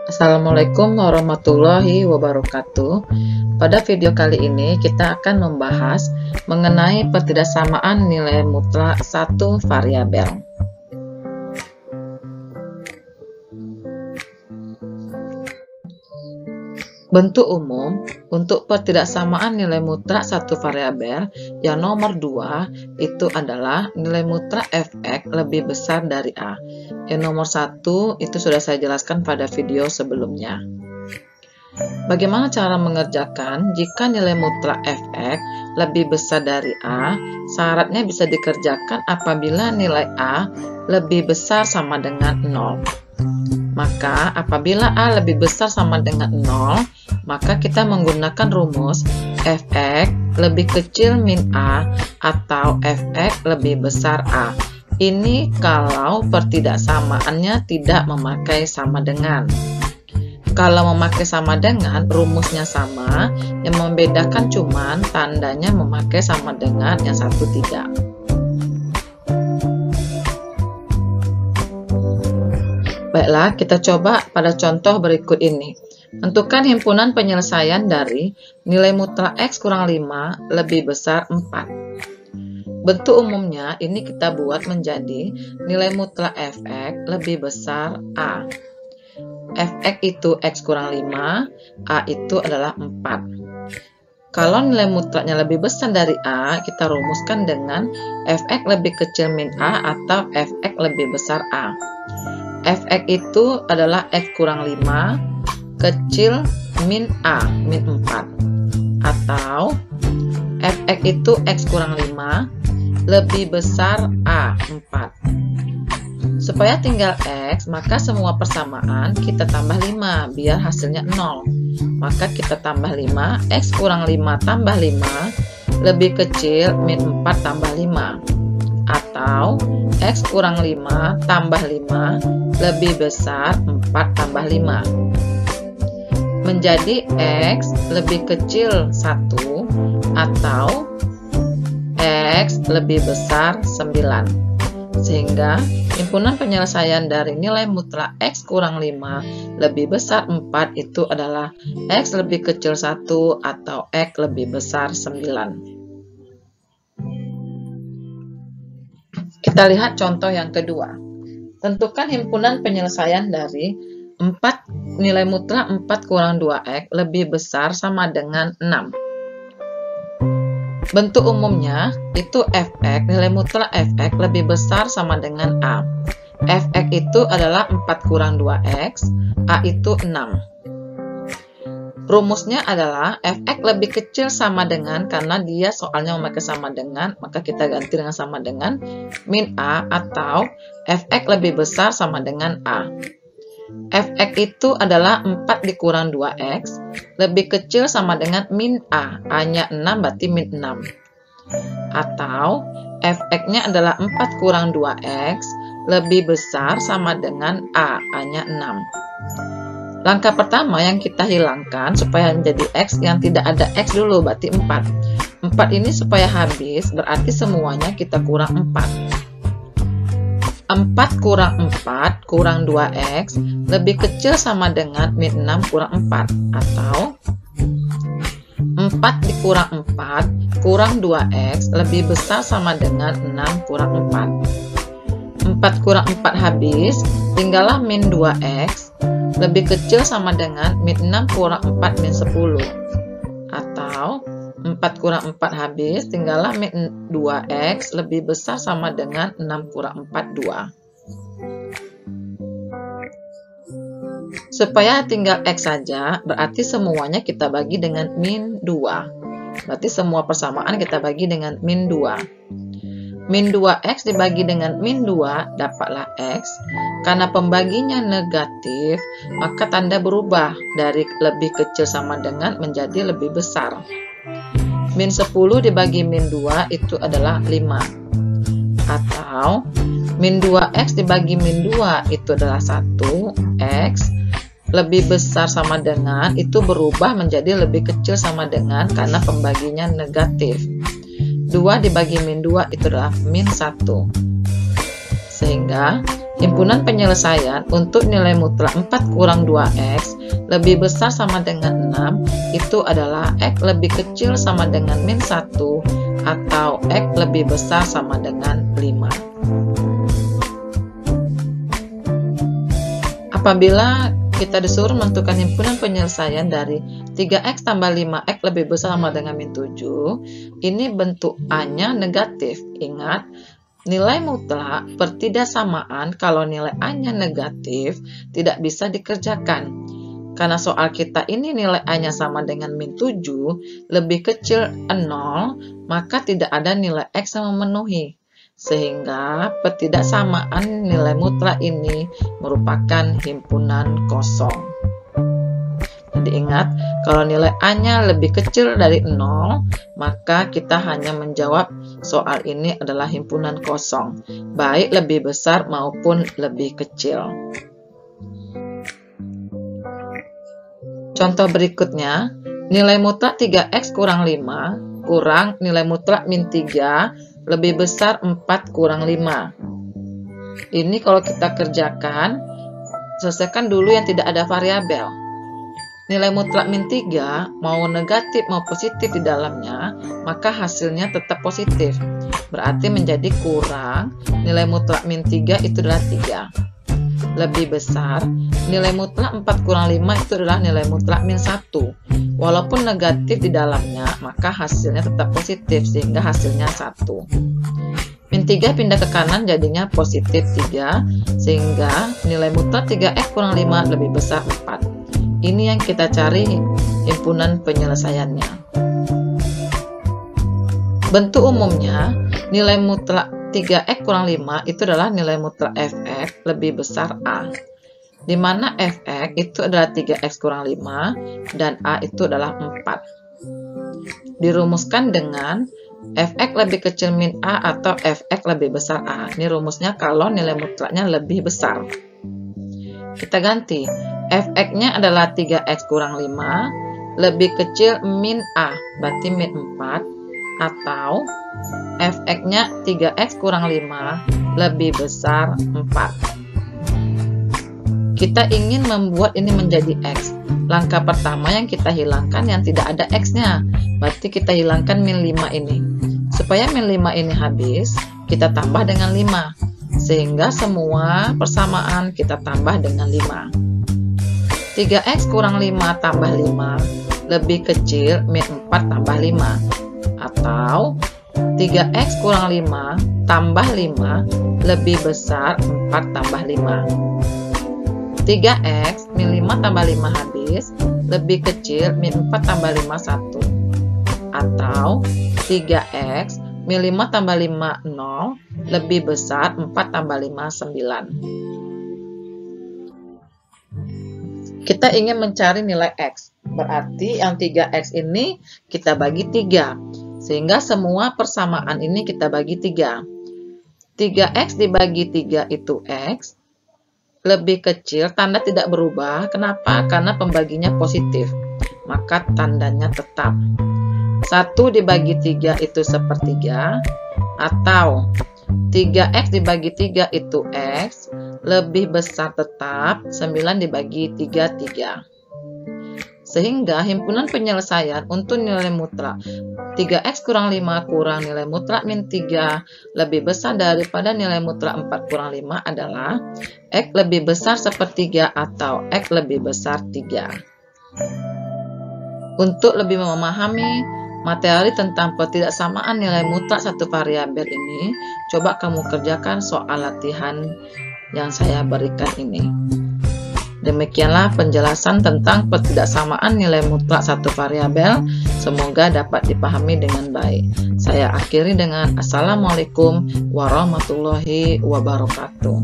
Assalamualaikum warahmatullahi wabarakatuh. Pada video kali ini kita akan membahas mengenai pertidaksamaan nilai mutlak satu variabel. Bentuk umum untuk pertidaksamaan nilai mutlak satu variabel yang nomor 2 itu adalah nilai mutlak f(x) lebih besar dari a. Yang nomor 1 itu sudah saya jelaskan pada video sebelumnya. Bagaimana cara mengerjakan jika nilai mutlak f(x) lebih besar dari a? Syaratnya bisa dikerjakan apabila nilai a lebih besar sama dengan 0. Maka apabila a lebih besar sama dengan 0, maka kita menggunakan rumus f(x) lebih kecil min a atau f(x) lebih besar a. Ini kalau pertidaksamaannya tidak memakai sama dengan. Kalau memakai sama dengan, rumusnya sama, yang membedakan cuman tandanya memakai sama dengan, yang satu tidak. Baiklah, kita coba pada contoh berikut ini. Tentukan himpunan penyelesaian dari nilai mutlak x kurang 5 lebih besar 4. Bentuk umumnya ini kita buat menjadi nilai mutlak f(x) lebih besar a. f(x) itu x kurang 5, a itu adalah 4. Kalau nilai mutlaknya lebih besar dari a, kita rumuskan dengan f(x) lebih kecil min a atau f(x) lebih besar a. f(x) itu adalah x kurang 5 kecil min a, min 4. Atau f(x) itu x kurang 5 lebih besar a, 4. Supaya tinggal x, maka semua persamaan kita tambah 5 biar hasilnya 0. Maka kita tambah 5, x kurang 5 tambah 5 lebih kecil min 4 tambah 5. Atau x kurang 5 tambah 5 lebih besar 4 tambah 5. Menjadi x lebih kecil 1 atau x lebih besar 9. Sehingga himpunan penyelesaian dari nilai mutlak x kurang 5 lebih besar 4 itu adalah x lebih kecil 1 atau x lebih besar 9. Kita lihat contoh yang kedua. Tentukan himpunan penyelesaian dari nilai mutlak 4 kurang 2x lebih besar sama dengan 6. Bentuk umumnya itu f(x), nilai mutlak f(x) lebih besar sama dengan a. f(x) itu adalah 4 kurang 2x, a itu 6. Rumusnya adalah f(x) lebih kecil sama dengan, karena dia soalnya memakai sama dengan, maka kita ganti dengan sama dengan min a atau f(x) lebih besar sama dengan a. f(x) itu adalah 4 dikurang 2x, lebih kecil sama dengan min a, a-nya 6 berarti min 6. Atau f(x)-nya adalah 4 kurang 2x, lebih besar sama dengan a, a-nya 6. Langkah pertama yang kita hilangkan supaya menjadi x yang tidak ada x dulu, berarti 4. 4 ini supaya habis, berarti semuanya kita kurang 4. 4 kurang 4 kurang 2x lebih kecil sama dengan min 6 kurang 4. Atau 4 dikurang 4 kurang 2x lebih besar sama dengan 6 kurang 4. 4 kurang 4 habis, tinggallah min 2x lebih kecil sama dengan min 6 kurang 4 min 10. Atau 4 kurang 4 habis, tinggallah min 2x lebih besar sama dengan 6 kurang 4, 2. Supaya tinggal x saja, berarti semuanya kita bagi dengan min 2. Berarti semua persamaan kita bagi dengan min 2. Min 2x dibagi dengan min 2, dapatlah x. Karena pembaginya negatif, maka tanda berubah dari lebih kecil sama dengan menjadi lebih besar. Min 10 dibagi min 2 itu adalah 5. Atau min 2x dibagi min 2 itu adalah 1. X lebih besar sama dengan itu berubah menjadi lebih kecil sama dengan karena pembaginya negatif. 2 dibagi min 2 itu adalah min 1. Sehingga himpunan penyelesaian untuk nilai mutlak 4 kurang 2x lebih besar sama dengan 6 itu adalah x lebih kecil sama dengan min 1 atau x lebih besar sama dengan 5. Apabila kita disuruh menentukan himpunan penyelesaian dari 3x tambah 5x lebih besar sama dengan min 7, ini bentuk A-nya negatif. Ingat, nilai mutlak pertidaksamaan kalau nilai A-nya negatif tidak bisa dikerjakan. Karena soal kita ini nilai A-nya sama dengan min 7, lebih kecil 0, maka tidak ada nilai X yang memenuhi. Sehingga pertidaksamaan nilai mutlak ini merupakan himpunan kosong. Jadi ingat, kalau nilai A-nya lebih kecil dari 0, maka kita hanya menjawab soal ini adalah himpunan kosong, baik lebih besar maupun lebih kecil. Contoh berikutnya, nilai mutlak 3x kurang 5 kurang nilai mutlak min 3 lebih besar 4 kurang 5. Ini kalau kita kerjakan, selesaikan dulu yang tidak ada variabel. Nilai mutlak min 3 mau negatif mau positif di dalamnya, maka hasilnya tetap positif. Berarti menjadi kurang nilai mutlak min 3 itu adalah 3. Lebih besar, nilai mutlak 4 kurang 5 itu adalah nilai mutlak min 1. Walaupun negatif di dalamnya, maka hasilnya tetap positif, sehingga hasilnya 1. Min 3 pindah ke kanan jadinya positif 3, sehingga nilai mutlak 3x kurang 5 lebih besar 4. Ini yang kita cari himpunan penyelesaiannya. Bentuk umumnya, nilai mutlak 3x kurang 5 itu adalah nilai mutlak fx lebih besar A, di mana fx itu adalah 3x kurang 5 dan A itu adalah 4. Dirumuskan dengan fx lebih kecil min A atau fx lebih besar A. Ini rumusnya kalau nilai mutlaknya lebih besar. Kita ganti, fx-nya adalah 3x kurang 5 lebih kecil min A, berarti min 4, atau fx-nya 3x kurang 5 lebih besar 4. Kita ingin membuat ini menjadi x. Langkah pertama yang kita hilangkan yang tidak ada x-nya, berarti kita hilangkan min 5 ini. Supaya min 5 ini habis, kita tambah dengan 5. Sehingga semua persamaan kita tambah dengan 5. 3x kurang 5 tambah 5 lebih kecil min 4 tambah 5. Atau 3x kurang 5 tambah 5 lebih besar 4 tambah 5. 3x min 5 tambah 5 habis lebih kecil min 4 tambah 5 1. Atau 3x min 5 tambah 5 0 lebih besar 4 tambah 5 9. Kita ingin mencari nilai x, berarti yang 3x ini kita bagi 3, sehingga semua persamaan ini kita bagi 3. 3x dibagi 3 itu x, lebih kecil, tanda tidak berubah. Kenapa? Karena pembaginya positif, maka tandanya tetap. 1 dibagi 3 itu sepertiga, atau 3x dibagi 3 itu x, lebih besar tetap 9 dibagi 3, 3. Sehingga himpunan penyelesaian untuk nilai mutlak 3x kurang 5 kurang nilai mutlak min 3 lebih besar daripada nilai mutlak 4 kurang 5 adalah x lebih besar sepertiga atau x lebih besar 3. Untuk lebih memahami materi tentang pertidaksamaan nilai mutlak satu variabel ini, coba kamu kerjakan soal latihan yang saya berikan ini. Demikianlah penjelasan tentang pertidaksamaan nilai mutlak satu variabel. Semoga dapat dipahami dengan baik. Saya akhiri dengan Assalamualaikum warahmatullahi wabarakatuh.